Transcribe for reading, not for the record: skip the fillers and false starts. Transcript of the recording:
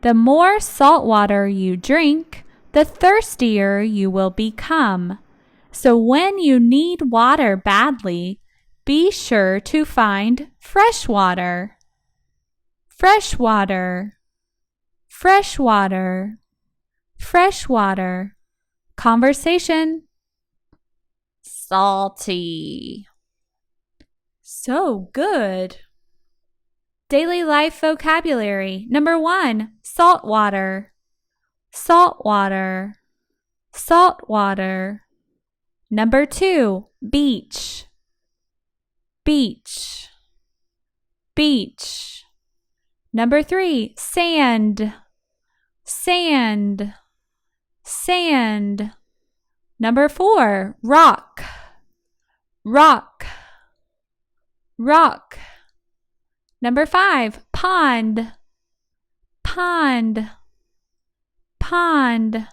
The more salt water you drink, the thirstier you will become. So when you need water badly, be sure to find fresh water. Fresh water, fresh water, fresh water. Conversation. Salty. So good. Daily life vocabulary. Number 1, salt water. Salt water, salt water. Number 2, beach. Beach, beach. Number 3, sand. Sand, sand. Number 4, rock. Rock, rock. Number 5, pond. Pond, pond.